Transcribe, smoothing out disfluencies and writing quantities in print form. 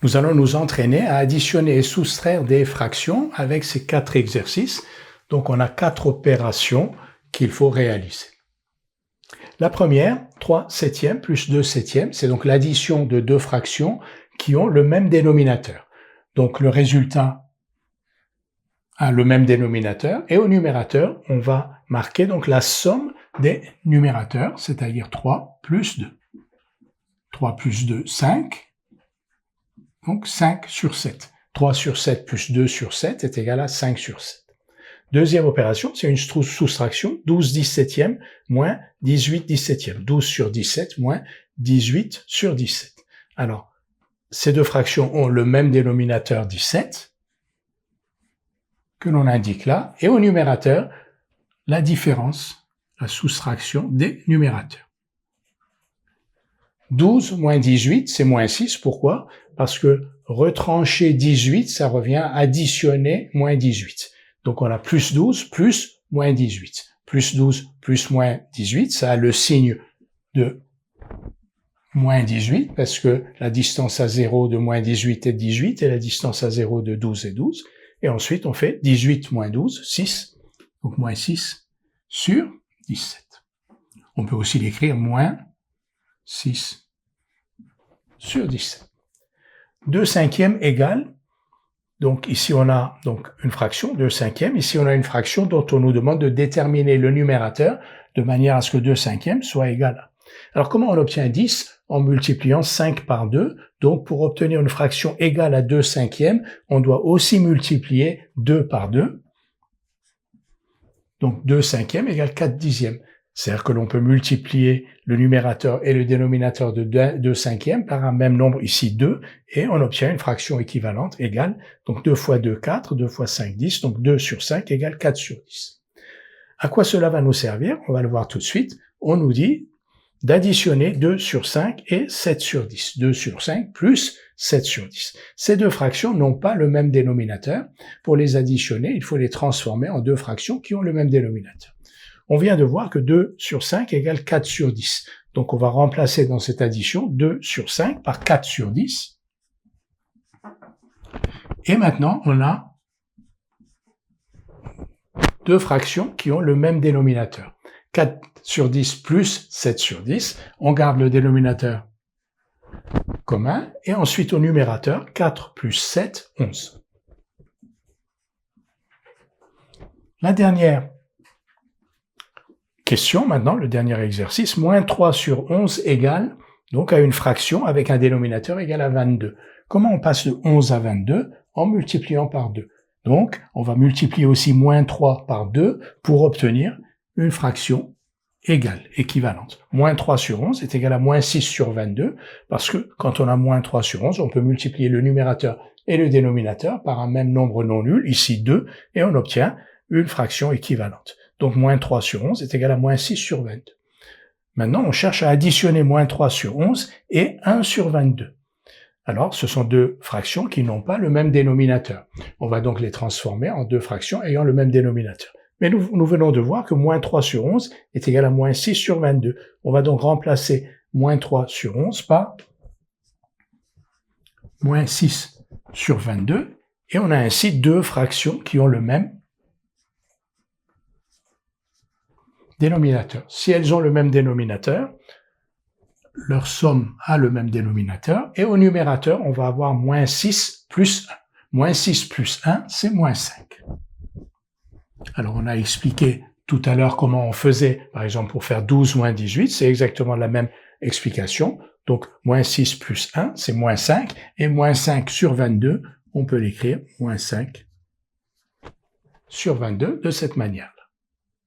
Nous allons nous entraîner à additionner et soustraire des fractions avec ces 4 exercices. Donc, on a 4 opérations qu'il faut réaliser. La première, 3 septièmes plus 2 septièmes, c'est donc l'addition de deux fractions qui ont le même dénominateur. Donc, le résultat a le même dénominateur et au numérateur, on va marquer donc la somme des numérateurs, c'est-à-dire 3 plus 2. 3 plus 2, 5. Donc 5 sur 7. 3 sur 7 plus 2 sur 7 est égal à 5 sur 7. Deuxième opération, c'est une soustraction, 12 17e moins 18 17e. 12 sur 17 moins 18 sur 17. Alors, ces deux fractions ont le même dénominateur 17, que l'on indique là, et au numérateur, la différence, la soustraction des numérateurs. 12 moins 18, c'est moins 6. Pourquoi? Parce que retrancher 18, ça revient à additionner moins 18. Donc on a plus 12 plus moins 18. Plus 12 plus moins 18, ça a le signe de moins 18, parce que la distance à 0 de moins 18 est 18, et la distance à 0 de 12 est 12. Et ensuite, on fait 18 moins 12, 6. Donc moins 6 sur 17. On peut aussi l'écrire moins 6 sur 17. 2 cinquièmes égale, donc ici on a donc une fraction, 2 cinquièmes, ici on a une fraction dont on nous demande de déterminer le numérateur de manière à ce que 2 cinquièmes soit égal à. Alors comment on obtient 10? En multipliant 5 par 2, donc pour obtenir une fraction égale à 2 cinquièmes, on doit aussi multiplier 2 par 2. Donc 2 cinquièmes égale 4 dixièmes. C'est-à-dire que l'on peut multiplier le numérateur et le dénominateur de 2 cinquièmes par un même nombre, ici 2, et on obtient une fraction équivalente égale, donc 2 fois 2, 4, 2 fois 5, 10, donc 2 sur 5 égale 4 sur 10. À quoi cela va nous servir? On va le voir tout de suite. On nous dit d'additionner 2 sur 5 et 7 sur 10. 2 sur 5 plus 7 sur 10. Ces deux fractions n'ont pas le même dénominateur. Pour les additionner, il faut les transformer en deux fractions qui ont le même dénominateur. On vient de voir que 2 sur 5 égale 4 sur 10. Donc on va remplacer dans cette addition 2 sur 5 par 4 sur 10. Et maintenant, on a deux fractions qui ont le même dénominateur. 4 sur 10 plus 7 sur 10. On garde le dénominateur commun. Et ensuite au numérateur, 4 plus 7, 11. La dernière question, maintenant, le dernier exercice, moins 3 sur 11 égale donc à une fraction avec un dénominateur égal à 22. Comment on passe de 11 à 22? En multipliant par 2. Donc, on va multiplier aussi moins 3 par 2 pour obtenir une fraction égale, équivalente. Moins 3 sur 11 est égal à moins 6 sur 22, parce que quand on a moins 3 sur 11, on peut multiplier le numérateur et le dénominateur par un même nombre non nul, ici 2, et on obtient une fraction équivalente. Donc, moins 3 sur 11 est égal à moins 6 sur 22. Maintenant, on cherche à additionner moins 3 sur 11 et 1 sur 22. Alors, ce sont deux fractions qui n'ont pas le même dénominateur. On va donc les transformer en deux fractions ayant le même dénominateur. Mais nous venons de voir que moins 3 sur 11 est égal à moins 6 sur 22. On va donc remplacer moins 3 sur 11 par moins 6 sur 22. Et on a ainsi deux fractions qui ont le même dénominateur. Si elles ont le même dénominateur, leur somme a le même dénominateur, et au numérateur, on va avoir moins 6 plus 1. Moins 6 plus 1, c'est moins 5. Alors, on a expliqué tout à l'heure comment on faisait, par exemple, pour faire 12 moins 18, c'est exactement la même explication. Donc, moins 6 plus 1, c'est moins 5, et moins 5 sur 22, on peut l'écrire moins 5 sur 22 de cette manière-là.